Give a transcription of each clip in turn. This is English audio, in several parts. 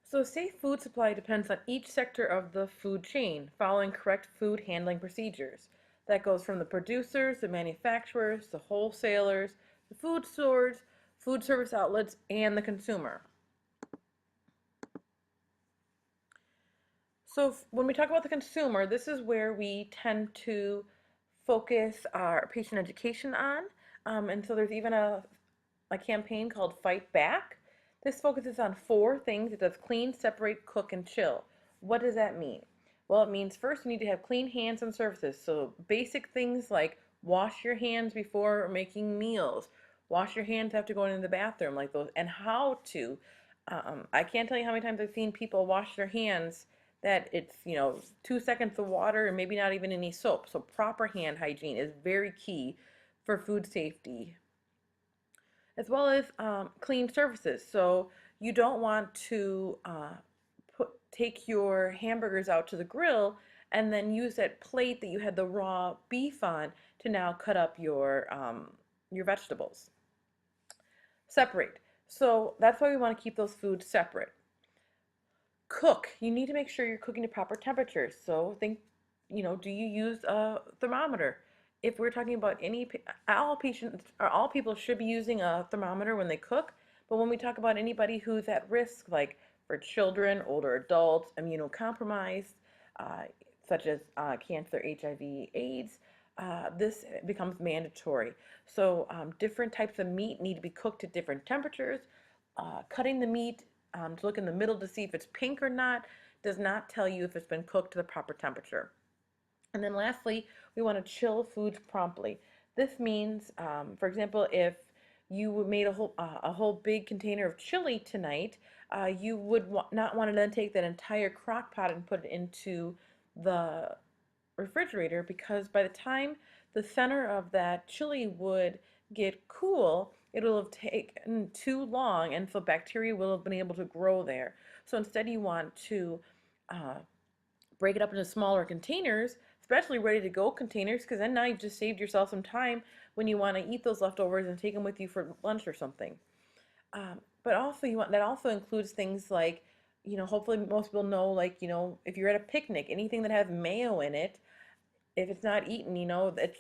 So safe food supply depends on each sector of the food chain following correct food handling procedures. That goes from the producers, the manufacturers, the wholesalers, the food stores, food service outlets, and the consumer. So when we talk about the consumer, this is where we tend to focus our patient education on. And so there's even a campaign called Fight Back. This focuses on four things. It does clean, separate, cook, and chill. What does that mean? Well, it means first you need to have clean hands and surfaces. So basic things like wash your hands before making meals, wash your hands after going into the bathroom, like those, and how to. I can't tell you how many times I've seen people wash their hands that it's 2 seconds of water and maybe not even any soap. So proper hand hygiene is very key for food safety, as well as clean surfaces. So you don't want to take your hamburgers out to the grill and then use that plate that you had the raw beef on to now cut up your vegetables. Separate. So that's why we want to keep those foods separate. Cook. You need to make sure you're cooking to proper temperatures. So think, do you use a thermometer? If we're talking about all patients or all people should be using a thermometer when they cook, but when we talk about anybody who's at risk, like for children, older adults, immunocompromised, uh, such as cancer, HIV, AIDS, this becomes mandatory. So different types of meat need to be cooked at different temperatures. Cutting the meat to look in the middle to see if it's pink or not does not tell you if it's been cooked to the proper temperature. And then lastly, we want to chill foods promptly. This means, for example, if you made a whole big container of chili tonight, you would not want to then take that entire crock pot and put it into the refrigerator, because by the time the center of that chili would get cool, it will have taken too long, and so bacteria will have been able to grow there. So instead, you want to uh, break it up into smaller containers, especially ready to go containers, because then now you've just saved yourself some time when you want to eat those leftovers and take them with you for lunch or something. But also that also includes things like, hopefully most people know, like, if you're at a picnic, anything that has mayo in it, if it's not eaten,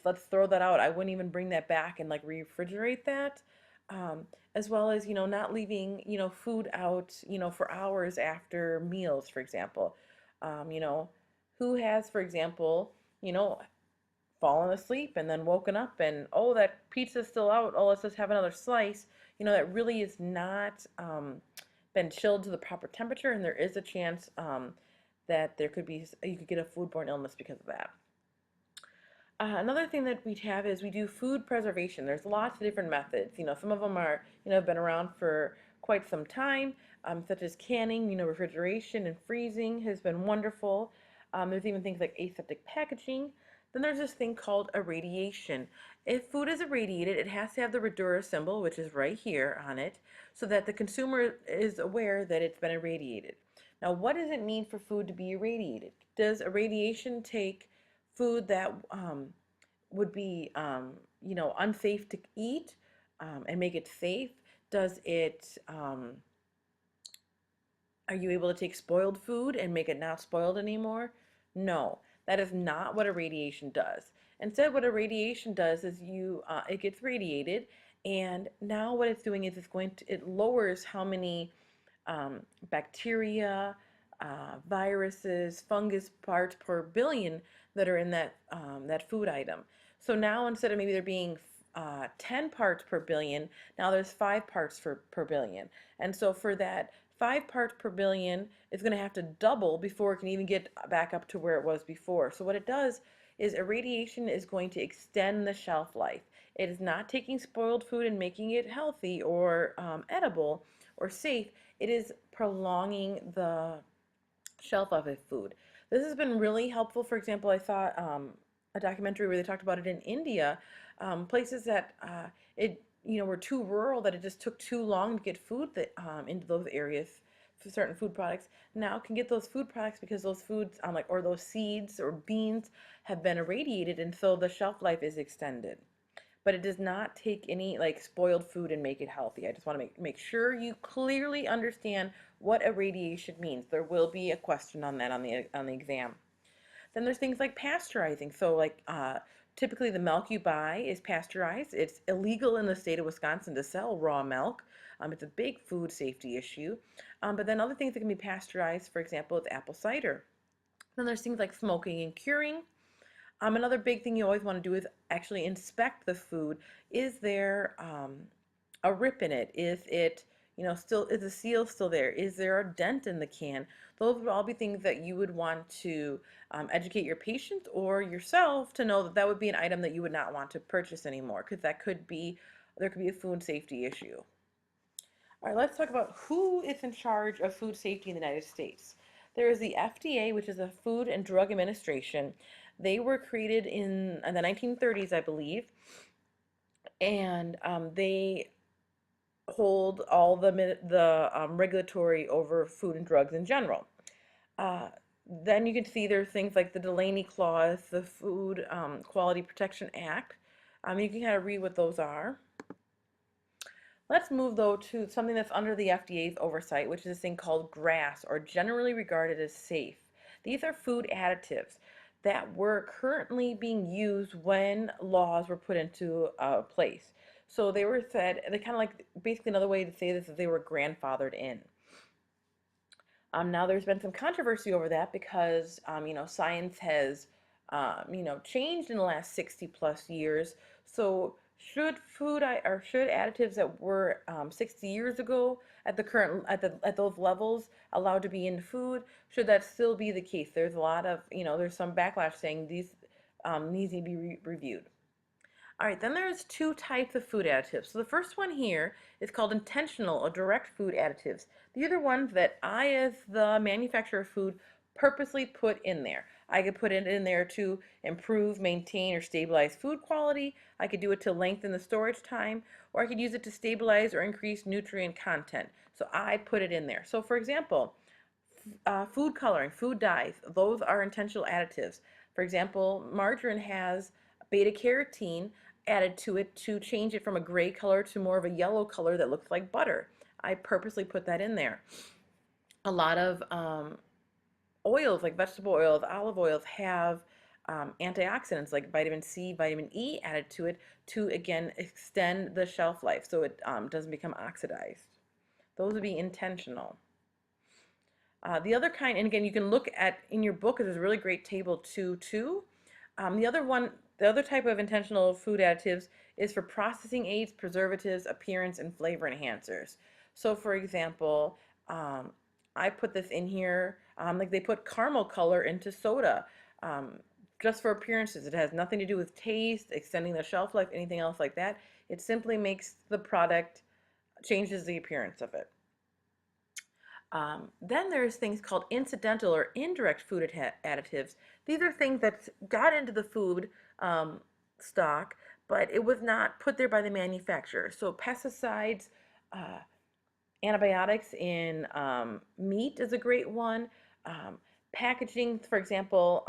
let's throw that out. I wouldn't even bring that back and like refrigerate that. As well as, not leaving, food out, for hours after meals, for example. Who has, for example, fallen asleep and then woken up and, oh, that pizza's still out. Oh, let's just have another slice. That really is not been chilled to the proper temperature, and there is a chance that you could get a foodborne illness because of that. Another thing that we have is we do food preservation. There's lots of different methods. Some of them are, been around for quite some time, such as canning, refrigeration and freezing has been wonderful. There's even things like aseptic packaging. Then there's this thing called irradiation. If food is irradiated, it has to have the Radura symbol, which is right here on it, so that the consumer is aware that it's been irradiated. Now, what does it mean for food to be irradiated? Does irradiation take food that would be, unsafe to eat, and make it safe? Does it, are you able to take spoiled food and make it not spoiled anymore? No, that is not what irradiation does. Instead, what irradiation does is it gets radiated, and now what it's doing is it lowers how many bacteria, viruses, fungus parts per billion that are in that food item. So now instead of maybe there being 10 parts per billion, now there's 5 parts per billion. And so for that 5 parts per billion, it's going to have to double before it can even get back up to where it was before. So what it does is irradiation is going to extend the shelf life. It is not taking spoiled food and making it healthy or edible or safe. It is prolonging the shelf life of food. This has been really helpful. For example, I saw a documentary where they talked about it in India, places that were too rural, that it just took too long to get food into those areas for certain food products. Now can get those food products because those foods, or those seeds or beans, have been irradiated, and so the shelf life is extended. but it does not take any like spoiled food and make it healthy. I just want to make sure you clearly understand what irradiation means. There will be a question on that on the exam. Then there's things like pasteurizing. So like typically the milk you buy is pasteurized. It's illegal in the state of Wisconsin to sell raw milk. It's a big food safety issue. But then other things that can be pasteurized, for example, is apple cider. Then there's things like smoking and curing. Another big thing you always want to do is actually inspect the food. Is there a rip in it? Is it, still, is the seal still there? Is there a dent in the can? Those would all be things that you would want to educate your patient or yourself to know that that would be an item that you would not want to purchase anymore, because there could be a food safety issue. All right, let's talk about who is in charge of food safety in the United States. There is the FDA, which is the Food and Drug Administration. They were created in the 1930s, I believe, and they hold all the regulatory over food and drugs in general. Uh, then you can see there's things like the Delaney Clause, the Food Quality Protection Act. You can kind of read what those are. Let's move though to something that's under the FDA's oversight, which is this thing called GRAS, or generally regarded as safe. These are food additives that were currently being used when laws were put into place. So they were said, they kind of like, basically another way to say this is they were grandfathered in. Now there's been some controversy over that because, science has, changed in the last 60 plus years. So should additives that were 60 years ago at those levels allowed to be in food? Should that still be the case? There's a lot of, there's some backlash saying these need to be reviewed. All right, then there's two types of food additives. So the first one here is called intentional or direct food additives. These are ones that I, as the manufacturer of food, purposely put in there. I could put it in there to improve, maintain, or stabilize food quality. I could do it to lengthen the storage time, or I could use it to stabilize or increase nutrient content. So I put it in there. So for example, food coloring, food dyes, those are intentional additives. For example, margarine has beta carotene added to it to change it from a gray color to more of a yellow color that looks like butter. I purposely put that in there. A lot of oils, like vegetable oils, olive oils, have antioxidants like vitamin C, vitamin E added to it to, again, extend the shelf life so it doesn't become oxidized. Those would be intentional. The other kind, and again, you can look at in your book, there's a really great table 2.2. The other type of intentional food additives is for processing aids, preservatives, appearance, and flavor enhancers. So, for example, I put this in here, like they put caramel color into soda, just for appearances. It has nothing to do with taste, extending the shelf life, anything else like that. It simply makes the product, changes the appearance of it. Then there's things called incidental or indirect food additives. These are things that got into the food stock, but it was not put there by the manufacturer. So pesticides, uh, antibiotics in meat is a great one. Packaging, for example,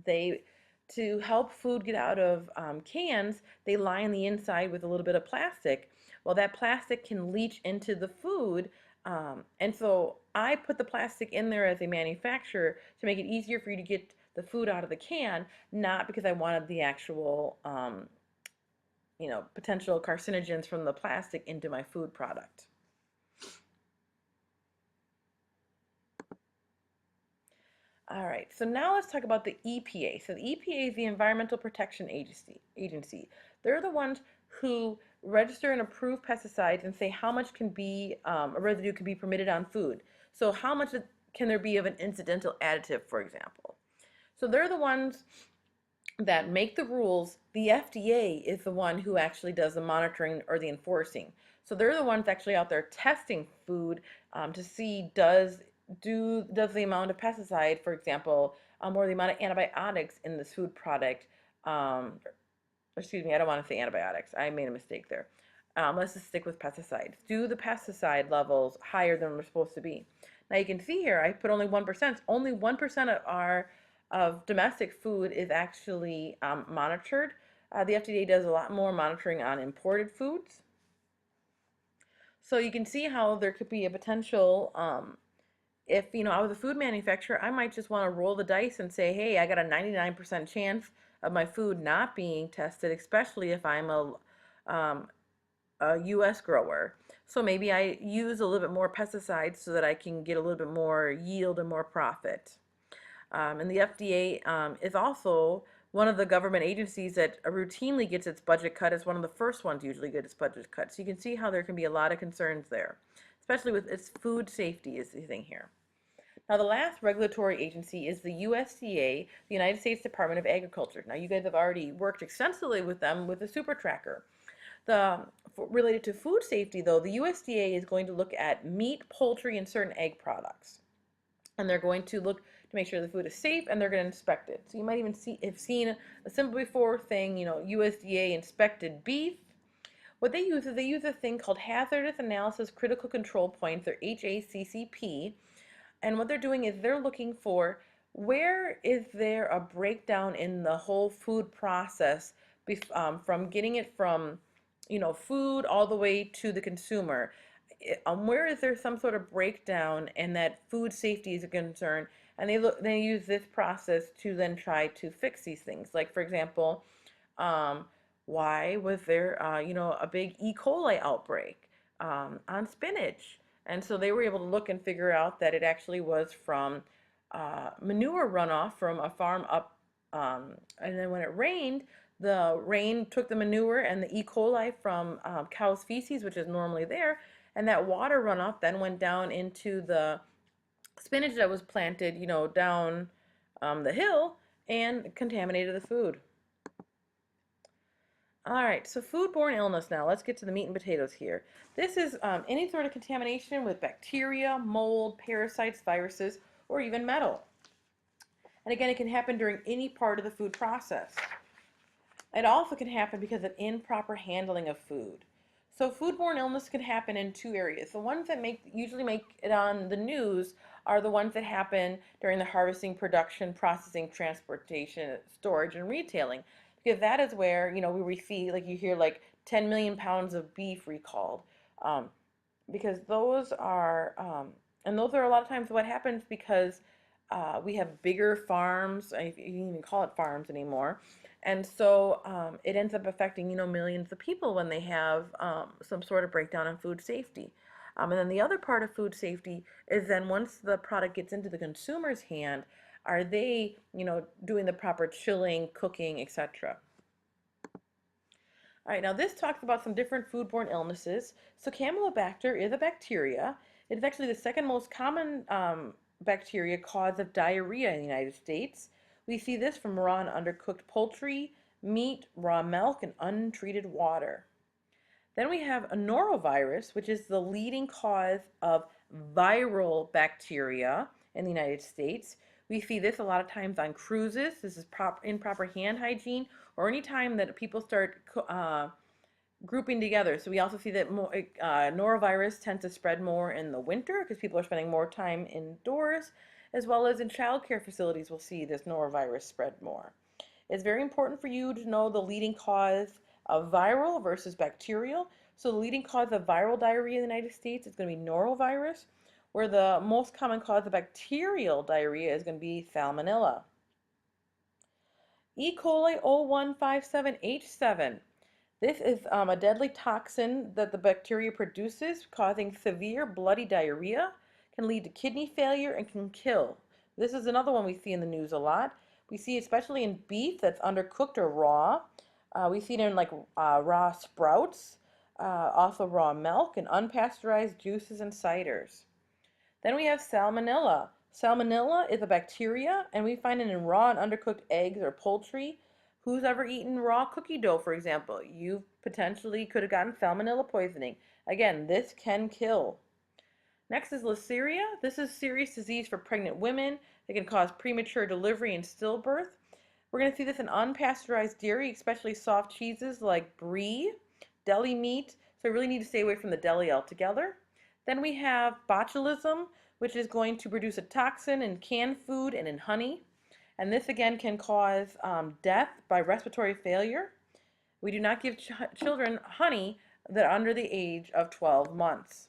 to help food get out of cans, they line the inside with a little bit of plastic. Well, that plastic can leach into the food, and so I put the plastic in there as a manufacturer to make it easier for you to get the food out of the can, not because I wanted the actual, potential carcinogens from the plastic into my food product. All right, so now let's talk about the EPA. So the EPA is the Environmental Protection Agency. They're the ones who register and approve pesticides and say how much can be a residue can be permitted on food. So how much can there be of an incidental additive, for example? So they're the ones that make the rules. The FDA is the one who actually does the monitoring or the enforcing. So they're the ones actually out there testing food to see does the amount of pesticide, for example, or the amount of antibiotics in this food product, excuse me, I don't want to say antibiotics. I made a mistake there. Let's just stick with pesticides. Do the pesticide levels higher than we're supposed to be? Now you can see here, I put only 1%. Only 1% of domestic food is actually monitored. The FDA does a lot more monitoring on imported foods. So you can see how there could be a potential, if, I was a food manufacturer, I might just want to roll the dice and say, hey, I got a 99% chance of my food not being tested, especially if I'm um, a U.S. grower. So maybe I use a little bit more pesticides so that I can get a little bit more yield and more profit. And the FDA is also one of the government agencies that routinely gets its budget cut. Is one of the first ones usually get its budget cut. So you can see how there can be a lot of concerns there, especially with its food safety is the thing here. Now, the last regulatory agency is the USDA, the United States Department of Agriculture. Now, you guys have already worked extensively with them with the Super Tracker. Related to food safety, though, the USDA is going to look at meat, poultry, and certain egg products. And they're going to look to make sure the food is safe, and they're going to inspect it. So you might even have seen a simple before thing, USDA inspected beef. What they use is they use a thing called Hazardous Analysis Critical Control Points, or HACCP. And what they're doing is they're looking for where is there a breakdown in the whole food process from getting it from, food all the way to the consumer. Where is there some sort of breakdown and that food safety is a concern? And they use this process to then try to fix these things. Like, for example, um, why was there, a big E. coli outbreak on spinach? And so they were able to look and figure out that it actually was from manure runoff from a farm up. And then when it rained, the rain took the manure and the E. coli from cow's feces, which is normally there, and that water runoff then went down into the spinach that was planted, down the hill and contaminated the food. All right, so foodborne illness now. Let's get to the meat and potatoes here. This is any sort of contamination with bacteria, mold, parasites, viruses, or even metal. And again, it can happen during any part of the food process. It also can happen because of improper handling of food. So foodborne illness can happen in two areas. The ones that usually make it on the news are the ones that happen during the harvesting, production, processing, transportation, storage, and retailing. Because that is where, we see, like you hear, like 10 million pounds of beef recalled. Um, because those are, and those are a lot of times what happens because we have bigger farms, if you can even call it farms anymore. And so it ends up affecting, millions of people when they have some sort of breakdown in food safety. And then the other part of food safety is then once the product gets into the consumer's hand, are they, doing the proper chilling, cooking, etc. All right, now this talks about some different foodborne illnesses. So Camelobacter is a bacteria. It is actually the second most common bacteria cause of diarrhea in the United States. We see this from raw and undercooked poultry, meat, raw milk, and untreated water. Then we have a norovirus, which is the leading cause of viral bacteria in the United States. We see this a lot of times on cruises. This is improper hand hygiene, or any time that people start grouping together. So we also see that norovirus tends to spread more in the winter because people are spending more time indoors, as well as in child care facilities we'll see this norovirus spread more. It's very important for you to know the leading cause of viral versus bacterial. So the leading cause of viral diarrhea in the United States is going to be norovirus, where the most common cause of bacterial diarrhea is going to be salmonella. E. coli 0157H7. This is a deadly toxin that the bacteria produces, causing severe bloody diarrhea, can lead to kidney failure, and can kill. This is another one we see in the news a lot. We see it especially in beef that's undercooked or raw. We see it in like raw sprouts, also raw milk, and unpasteurized juices and ciders. Then we have salmonella. Salmonella is a bacteria, and we find it in raw and undercooked eggs or poultry. Who's ever eaten raw cookie dough, for example? You potentially could have gotten salmonella poisoning. Again, this can kill. Next is Listeria. This is serious disease for pregnant women. It can cause premature delivery and stillbirth. We're going to see this in unpasteurized dairy, especially soft cheeses like brie, deli meat. So we really need to stay away from the deli altogether. Then we have botulism, which is going to produce a toxin in canned food and in honey. And this again can cause death by respiratory failure. We do not give children honey that are under the age of 12 months.